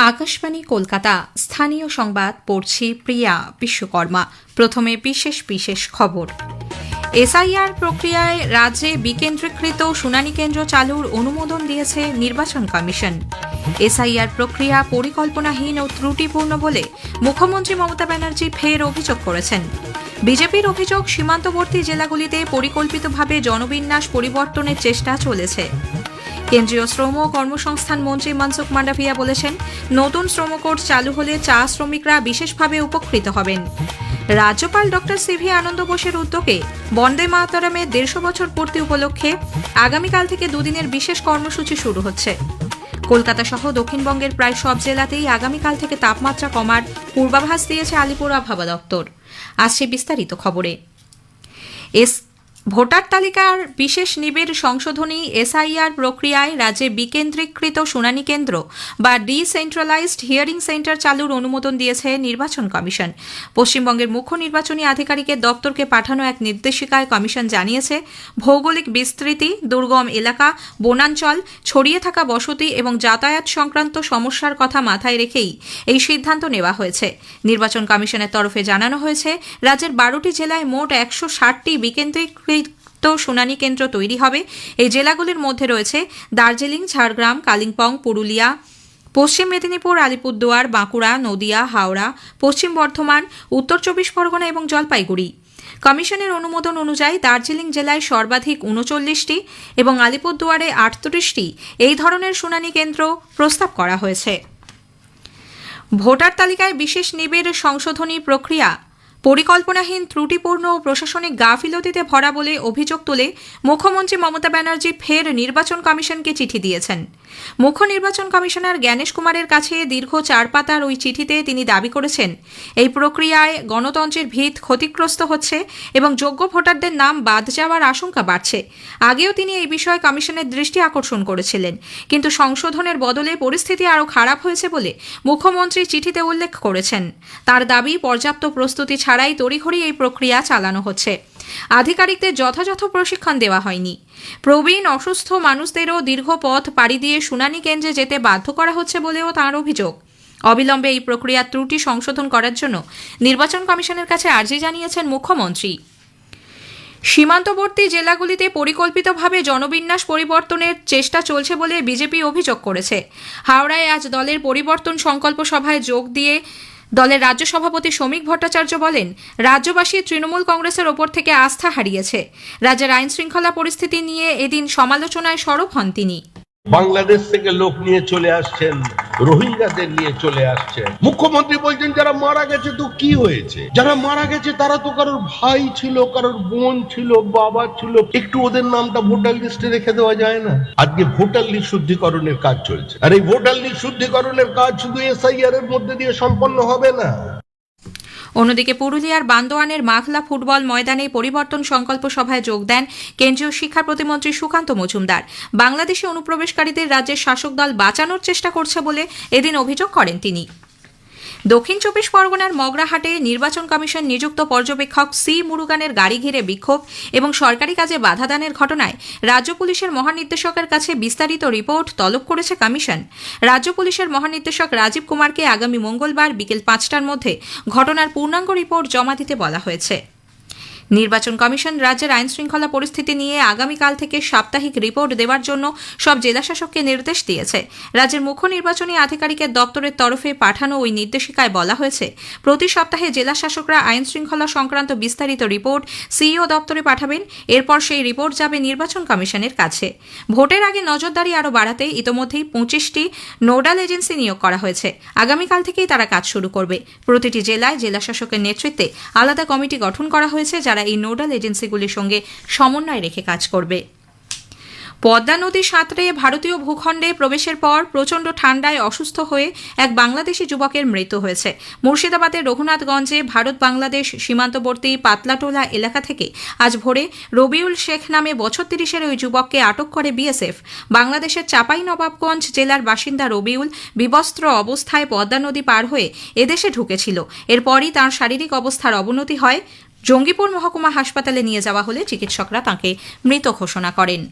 আকাশবাণী কলকাতা স্থানীয় সংবাদ পড়ছি প্রিয়া বিশ্বকর্মা। প্রথমে বিশেষ বিশেষ খবর। এসআইআর প্রক্রিয়ায় রাজ্যে বিকেন্দ্রীকৃত শুনানি কেন্দ্র চালুর অনুমোদন দিয়েছে নির্বাচন কমিশন। এসআইআর প্রক্রিয়া পরিকল্পনাহীন ও ত্রুটিপূর্ণ বলে মুখ্যমন্ত্রী মমতা ব্যানার্জি ফের অভিযোগ করেছেন। বিজেপির অভিযোগ, সীমান্তবর্তী জেলাগুলিতে পরিকল্পিতভাবে জনবিন্যাস পরিবর্তনের চেষ্টা চলেছে। কেন্দ্রীয় শ্রম ও কর্মসংস্থান মন্ত্রী মনসুখ মান্ডাভিয়া বলেছেন, নতুন শ্রম কোড চালু হলে চা শ্রমিকরা বিশেষভাবে উপকৃত হবেন। রাজ্যপাল ডক্টর সিভি আনন্দ বোসের উদ্যোগে বন্দে মাতরমের 150 বছর পূর্তি উপলক্ষে আগামীকাল থেকে দুদিনের বিশেষ কর্মসূচি শুরু হচ্ছে। কলকাতা সহ দক্ষিণবঙ্গের প্রায় সব জেলাতেই আগামীকাল থেকে তাপমাত্রা কমার পূর্বাভাস দিয়েছে আলিপুর আবহাওয়া দপ্তর। আসছে বিস্তারিত খবরে। ভোটার তালিকার বিশেষ নিবিড় সংশোধনী এসআইআর প্রক্রিয়ায় রাজ্যে বিকেন্দ্রীকৃত শুনানি কেন্দ্র বা ডিসেন্ট্রালাইজড হিয়ারিং সেন্টার চালুর অনুমোদন দিয়েছে নির্বাচন কমিশন। পশ্চিমবঙ্গের মুখ্য নির্বাচনী আধিকারিকের দপ্তরকে পাঠানো এক নির্দেশিকায় কমিশন জানিয়েছে, ভৌগোলিক বিস্তৃতি, দুর্গম এলাকা, বনাঞ্চল, ছড়িয়ে থাকা বসতি এবং যাতায়াত সংক্রান্ত সমস্যার কথা মাথায় রেখেই এই সিদ্ধান্ত নেওয়া হয়েছে। নির্বাচন কমিশনের তরফে জানানো হয়েছে, রাজ্যের 12টি জেলায় মোট 160টি বিকেন্দ্রীকৃত শুনানি কেন্দ্র তৈরি হবে। এই জেলাগুলির মধ্যে রয়েছে দার্জিলিং, ঝাড়গ্রাম, কালিম্পং, পুরুলিয়া, পশ্চিম মেদিনীপুর, আলিপুরদুয়ার, বাঁকুড়া, নদিয়া, হাওড়া, পশ্চিম বর্ধমান, উত্তর 24 পরগনা এবং জলপাইগুড়ি। কমিশনের অনুমোদন অনুযায়ী দার্জিলিং জেলায় সর্বাধিক 39টি এবং আলিপুরদুয়ারে 38টি এই ধরনের শুনানি কেন্দ্র প্রস্তাব করা হয়েছে। ভোটার তালিকায় বিশেষ নিবিড় সংশোধনী প্রক্রিয়া পরিকল্পনাহীন, ত্রুটিপূর্ণ ও প্রশাসনিক গাফিলতিতে ভরা বলে অভিযোগ তুলে মুখ্যমন্ত্রী মমতা ব্যানার্জি ফের নির্বাচন কমিশনকে চিঠি দিয়েছেন। মুখ্য নির্বাচন কমিশনার জ্ঞানেশ কুমারের কাছে দীর্ঘ 4 পাতার ওই চিঠিতে তিনি দাবি করেছেন, এই প্রক্রিয়ায় গণতন্ত্রের ভিত ক্ষতিগ্রস্ত হচ্ছে এবং যোগ্য ভোটারদের নাম বাদ যাওয়ার আশঙ্কা বাড়ছে। আগেও তিনি এই বিষয়ে কমিশনের দৃষ্টি আকর্ষণ করেছিলেন, কিন্তু সংশোধনের বদলে পরিস্থিতি আরও খারাপ হয়েছে বলে মুখ্যমন্ত্রী চিঠিতে উল্লেখ করেছেন। তার দাবি, পর্যাপ্ত প্রস্তুতি ছাড়াই তড়িঘড়ি এই প্রক্রিয়া চালানো হচ্ছে। আধিকারিকদের যথাযথ প্রশিক্ষণ দেওয়া হয়নি। প্রবীণ অসুস্থ মানুষদেরও দীর্ঘ পথ পাড়ি দিয়ে শুনানি কেন্দ্রে যেতে বাধ্য করা হচ্ছে বলেও তাঁর অভিযোগ। অবিলম্বে এই প্রক্রিয়ার ত্রুটি সংশোধন করার জন্য নির্বাচন কমিশনের কাছে আর্জি জানিয়েছেন মুখ্যমন্ত্রী। সীমান্তবর্তী জেলাগুলিতে পরিকল্পিতভাবে জনবিন্যাস পরিবর্তনের চেষ্টা চলছে বলে বিজেপি অভিযোগ করেছে। হাওড়ায় আজ দলের পরিবর্তন সংকল্প সভায় যোগ দিয়ে দলের রাজ্য সভাপতি শ্রমিক ভট্টাচার্য বলেন, রাজ্যবাসী তৃণমূল কংগ্রেসের ওপর থেকে আস্থা হারিয়েছে। রাজ্যের আইন শৃঙ্খলা পরিস্থিতি নিয়ে এদিন সমালোচনায় সরব হন তিনি। বাংলাদেশ থেকে লোক নিয়ে চলে আসছেন, রোহিঙ্গাদের নিয়ে চলে আসছেন। মুখ্যমন্ত্রী বলছেন, যারা মারা গেছে তো কি হয়েছে? যারা মারা গেছে তারা তো কারোর ভাই ছিল, কারোর বোন ছিল, বাবা ছিল, একটু ওদের নামটা ভোটার লিস্টে রেখে দেওয়া যায় না? আজকে ভোটার লিস্ট শুদ্ধিকরণের কাজ চলছে, আর এই ভোটার লিস্ট শুদ্ধিকরণের কাজ শুধু এসআইআর এর মধ্যে দিয়ে সম্পন্ন হবে না। অন্যদিকে পুরুলিয়ার বান্দোয়ানের মাখলা ফুটবল ময়দানে পরিবর্তন সংকল্প সভায় যোগ দেন কেন্দ্রীয় শিক্ষা প্রতিমন্ত্রী সুকান্ত মজুমদার। বাংলাদেশি অনুপ্রবেশকারীদের রাজ্যের শাসক দল বাঁচানোর চেষ্টা করছে বলে এদিন অভিযোগ করেন তিনি। দক্ষিণ 24 পরগনার মগরাহাটে নির্বাচন কমিশন নিযুক্ত পর্যবেক্ষক সি মুরুগানের গাড়ি ঘিরে বিক্ষোভ এবং সরকারি কাজে বাধাদানের ঘটনায় রাজ্য পুলিশের মহানির্দেশকের কাছে বিস্তারিত রিপোর্ট তলব করেছে কমিশন। রাজ্য পুলিশের মহানির্দেশক রাজীব কুমারকে আগামী মঙ্গলবার বিকেল 5টার মধ্যে ঘটনার পূর্ণাঙ্গ রিপোর্ট জমা দিতে বলা হয়েছে। নির্বাচন কমিশন রাজ্যের আইন শৃঙ্খলা পরিস্থিতি নিয়ে আগামীকাল থেকে সাপ্তাহিক রিপোর্ট দেওয়ার জন্য সব জেলাশাসককে নির্দেশ দিয়েছে। রাজ্যের মুখ্য নির্বাচনী আধিকারিকের দপ্তরের তরফে পাঠানো ওই নির্দেশিকায় বলা হয়েছে, প্রতি সপ্তাহে জেলাশাসকরা আইন শৃঙ্খলা সংক্রান্ত বিস্তারিত রিপোর্ট সিইও দপ্তরে পাঠাবেন। এরপর সেই রিপোর্ট যাবে নির্বাচন কমিশনের কাছে। ভোটের আগে নজরদারি আরও বাড়াতে ইতোমধ্যেই 25টি নোডাল এজেন্সি নিয়োগ করা হয়েছে। আগামীকাল থেকেই তারা কাজ শুরু করবে। প্রতিটি জেলায় জেলাশাসকের নেতৃত্বে আলাদা কমিটি গঠন করা হয়েছে, যারা এই নোডাল এজেন্সিগুলির সঙ্গে সমন্বয় রেখে কাজ করবে। পদ্মা নদী সাঁতরে ভারতীয় ভূখণ্ডে প্রবেশের পর প্রচণ্ড ঠান্ডায় অসুস্থ হয়ে এক বাংলাদেশি যুবকের মৃত্যু হয়েছে। মুর্শিদাবাদের রঘুনাথগঞ্জে ভারত বাংলাদেশ সীমান্তবর্তী পাতলাটোলা এলাকা থেকে আজ ভোরে রবিউল শেখ নামে বছর 30-এর ওই যুবককে আটক করে বিএসএফ। বাংলাদেশের চাঁপাইনবাবগঞ্জ জেলার বাসিন্দা রবিউল বিবস্ত্র অবস্থায় পদ্মা নদী পার হয়ে এদেশে ঢুকেছিল। এরপরই তাঁর শারীরিক অবস্থার অবনতি হয়। জঙ্গিপুর মহকুমা হাসপাতালে নিয়ে যাওয়া হলে চিকিৎসকরা তাঁকে মৃত ঘোষণা করেন।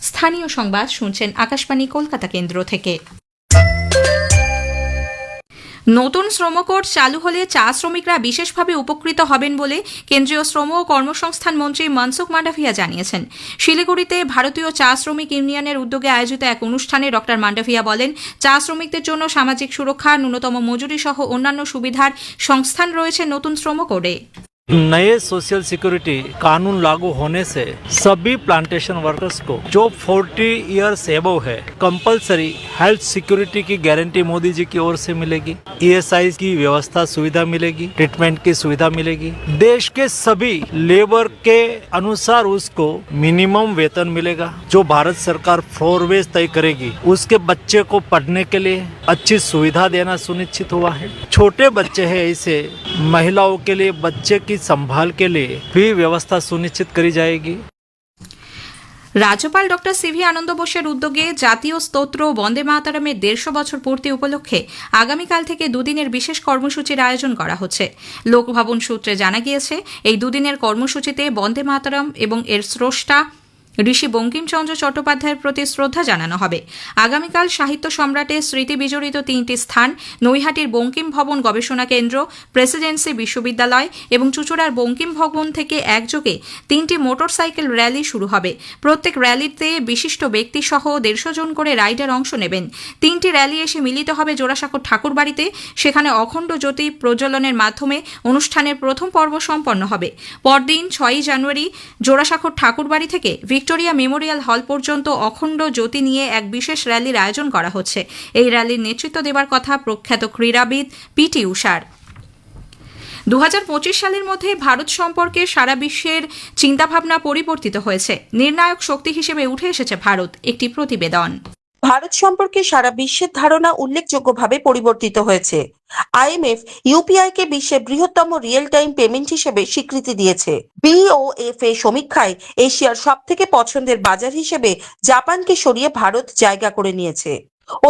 স্থানীয় সংবাদ শুনছেন আকাশবাণী কলকাতা কেন্দ্র থেকে। নতুন শ্রম কোড চালু হলে চা শ্রমিকরা বিশেষভাবে উপকৃত হবেন বলে কেন্দ্রীয় শ্রম ও কর্মসংস্থান মন্ত্রী মনসুখ মান্ডাভিয়া জানিয়েছেন। শিলিগুড়িতে ভারতীয় চা শ্রমিক ইউনিয়নের উদ্যোগে আয়োজিত এক অনুষ্ঠানে ড মান্ডাভিয়া বলেন, চা শ্রমিকদের জন্য সামাজিক সুরক্ষা, ন্যূনতম মজুরি সহ অন্যান্য সুবিধার সংস্থান রয়েছে নতুন শ্রম কোডে। नए सोशल सिक्योरिटी कानून लागू होने से सभी प्लांटेशन वर्कर्स को जो 40 इयर्स एबव है कंपलसरी हेल्थ सिक्योरिटी की गारंटी मोदी जी की ओर से मिलेगी। ESI की व्यवस्था सुविधा मिलेगी, ट्रीटमेंट की सुविधा मिलेगी। देश के सभी लेबर के अनुसार उसको मिनिमम वेतन मिलेगा। जो भारत सरकार फ्लोरवेज तय करेगी उसके बच्चे को पढ़ने के लिए अच्छी सुविधा देना सुनिश्चित हुआ है। छोटे बच्चे हैं, ऐसे महिलाओं के लिए बच्चे की संभाल के लिए भी व्यवस्था सुनिश्चित करी जाएगी। রাজ্যপাল ডক্টর সিভি আনন্দ বোসের উদ্যোগে জাতীয় স্তোত্র বন্দে মাতরমের 150 বছর পূর্তি উপলক্ষে আগামীকাল থেকে দুদিনের বিশেষ কর্মসূচির আয়োজন করা হচ্ছে। লোকভবন সূত্রে জানা গিয়েছে, এই দুদিনের কর্মসূচিতে বন্দে মাতরম এবং এর স্রষ্টা ঋষি বঙ্কিমচন্দ্র চট্টোপাধ্যায়ের প্রতি শ্রদ্ধা জানানো হবে। আগামীকাল সাহিত্য সম্রাটের স্মৃতি বিজড়িত 3টি স্থান, নৈহাটির বঙ্কিম ভবন গবেষণা কেন্দ্র, প্রেসিডেন্সি বিশ্ববিদ্যালয় এবং চুঁচুড়ার বঙ্কিম ভবন থেকে একযোগে 3টি মোটরসাইকেল র্যালি শুরু হবে। প্রত্যেক র্যালিতে বিশিষ্ট ব্যক্তি সহ 150 জন করে রাইডার অংশ নেবেন। 3টি র্যালি এসে মিলিত হবে জোড়াসাঁকোর ঠাকুরবাড়িতে। সেখানে অখণ্ড জ্যোতি প্রজ্বলনের মাধ্যমে অনুষ্ঠানের প্রথম পর্ব সম্পন্ন হবে। পরদিন 6 জানুয়ারি জোড়াসাঁকোর ঠাকুরবাড়ি থেকে ভিক্টোরিয়া মেমোরিয়াল হল পর্যন্ত অখণ্ড জ্যোতি নিয়ে এক বিশেষ র্যালির আয়োজন করা হচ্ছে। এই র্যালির নেতৃত্ব দেবার কথা প্রখ্যাত ক্রীড়াবিদ পিটি উষার। 2025 সালের মধ্যে ভারত সম্পর্কে সারা বিশ্বের চিন্তাভাবনা পরিবর্তিত হয়েছে। নির্ণায়ক শক্তি হিসেবে উঠে এসেছে ভারত, একটি প্রতিবেদন। ভারত সম্পর্কে সারা বিশ্বের ধারণা উল্লেখযোগ্যভাবে পরিবর্তিত হয়েছে। IMF ইউপিআই কে বিশ্বের বৃহত্তম রিয়েল টাইম পেমেন্ট হিসেবে স্বীকৃতি দিয়েছে। BOFA সমীক্ষায় এশিয়ার সবথেকে পছন্দের বাজার হিসেবে জাপানকে সরিয়ে ভারত জায়গা করে নিয়েছে।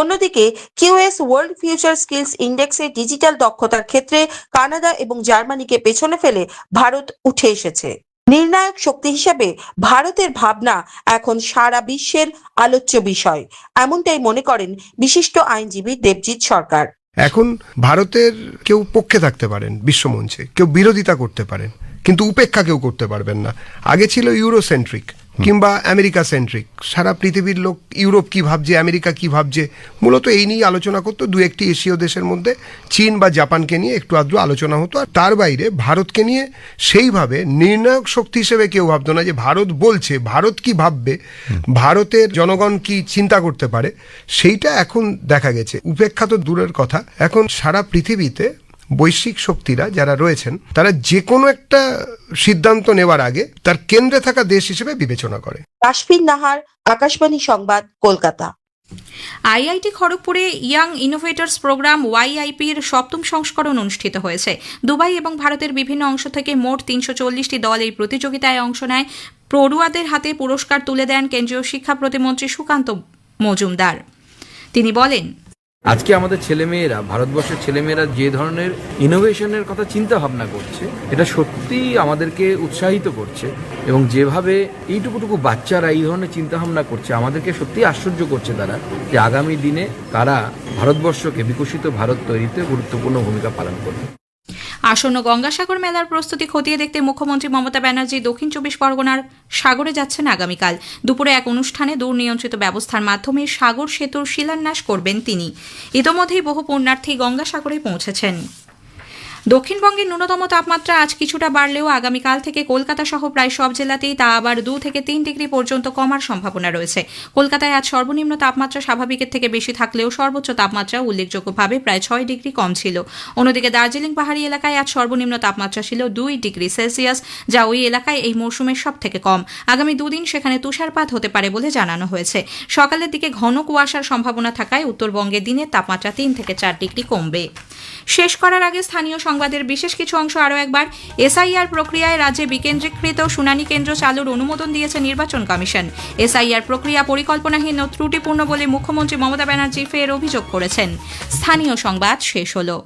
অন্যদিকে QS ওয়ার্ল্ড ফিউচার স্কিলস ইন্ডেক্সে ডিজিটাল দক্ষতার ক্ষেত্রে কানাডা এবং জার্মানিকে পেছনে ফেলে ভারত উঠে এসেছে। নির্ণায়ক শক্তি হিসেবে ভারতের ভাবনা এখন সারা বিশ্বের আলোচ্য বিষয়, এমনটাই মনে করেন বিশিষ্ট আইনজীবী দেবজিৎ সরকার। এখন ভারতের কেউ পক্ষে থাকতে পারেন বিশ্বমঞ্চে, কেউ বিরোধিতা করতে পারেন, কিন্তু উপেক্ষা কেউ করতে পারবেন না। আগে ছিল ইউরোসেন্ট্রিক কিংবা আমেরিকা সেন্ট্রিক, সারা পৃথিবীর লোক ইউরোপ কি ভাবছে, আমেরিকা কি ভাবছে, মূলত এই নিয়ে আলোচনা করতো। দু একটি এশীয় দেশের মধ্যে চীন বা জাপানকে নিয়ে একটু আধটু আলোচনা হতো। আর তার বাইরে ভারতকে নিয়ে সেইভাবে নির্ণায়ক শক্তি হিসেবে কেউ ভাবতো না যে ভারত বলছে, ভারত কি ভাববে, ভারতের জনগণ কি চিন্তা করতে পারে, সেইটা এখন দেখা গেছে। উপেক্ষা তো দূরের কথা, এখন সারা পৃথিবীতে বৈশ্বিক শক্তিরা যারা রয়েছেন তারা যে কোনো একটা সিদ্ধান্ত নেওয়ার আগে তার কেন্দ্রে থাকা দেশ হিসেবে বিবেচনা করে। কাশফিন নাহার, আকাশবাণী সংবাদ, কলকাতা। IIT খড়গপুরে ইয়াং ইনোভেটরস প্রোগ্রাম YIP-র 7ম সংস্করণ অনুষ্ঠিত হয়েছে। দুবাই এবং ভারতের বিভিন্ন অংশ থেকে মোট 340টি দল এই প্রতিযোগিতায় অংশ নেয়। পড়ুয়াদের হাতে পুরস্কার তুলে দেন কেন্দ্রীয় শিক্ষা প্রতিমন্ত্রী সুকান্ত মজুমদার। তিনি বলেন, আজকে আমাদের ছেলেমেয়েরা, ভারতবর্ষের ছেলেমেয়েরা যে ধরনের ইনোভেশনের কথা চিন্তা ভাবনা করছে, এটা সত্যিই আমাদেরকে উৎসাহিত করছে। এবং যেভাবে এইটুকুটুকু বাচ্চারা এই ধরনের চিন্তা ভাবনা করছে, আমাদেরকে সত্যিই আশ্চর্য করছে তারা, যে আগামী দিনে তারা ভারতবর্ষকে বিকশিত ভারত তৈরিতে গুরুত্বপূর্ণ ভূমিকা পালন করবে। আসন্ন গঙ্গাসাগর মেলার প্রস্তুতি খতিয়ে দেখতে মুখ্যমন্ত্রী মমতা ব্যানার্জি দক্ষিণ 24 পরগনার সাগরে যাচ্ছেন আগামীকাল। দুপুরে এক অনুষ্ঠানে দূরনিয়ন্ত্রিত ব্যবস্থার মাধ্যমে সাগর সেতুর শিলান্যাস করবেন তিনি। ইতোমধ্যেই বহু পুণ্যার্থী গঙ্গাসাগরে পৌঁছেছেন। দক্ষিণবঙ্গের ন্যূনতম তাপমাত্রা আজ কিছুটা বাড়লেও আগামীকাল থেকে কলকাতা সহ প্রায় সব জেলাতেই তা আবার 2 থেকে 3 ডিগ্রি পর্যন্ত কমার সম্ভাবনা রয়েছে। কলকাতায় আজ সর্বনিম্ন তাপমাত্রা স্বাভাবিকের থেকে বেশি থাকলেও সর্বোচ্চ তাপমাত্রা উল্লেখযোগ্যভাবে প্রায় 6 ডিগ্রি কম ছিল। অন্যদিকে দার্জিলিং পাহাড়ি এলাকায় আজ সর্বনিম্ন তাপমাত্রা ছিল 2 ডিগ্রি সেলসিয়াস, যা ওই এলাকায় এই মৌসুমের সব থেকে কম। আগামী 2 দিন সেখানে তুষারপাত হতে পারে বলে জানানো হয়েছে। সকালের দিকে ঘন কুয়াশার সম্ভাবনা থাকায় উত্তরবঙ্গে দিনের তাপমাত্রা 3 থেকে 4 ডিগ্রি কমবে। শেষ করার আগে স্থানীয় সংবাদের বিশেষ কিছু অংশ আরও একবার। SIR প্রক্রিয়ায় রাজ্যে বিকেন্দ্রীকৃত শুনানি কেন্দ্র চালুর অনুমোদন দিয়েছে নির্বাচন কমিশন। SIR প্রক্রিয়া পরিকল্পনাহীন ও ত্রুটিপূর্ণ বলে মুখ্যমন্ত্রী মমতা ব্যানার্জি ফের অভিযোগ করেছেন। স্থানীয় সংবাদ শেষ হলো।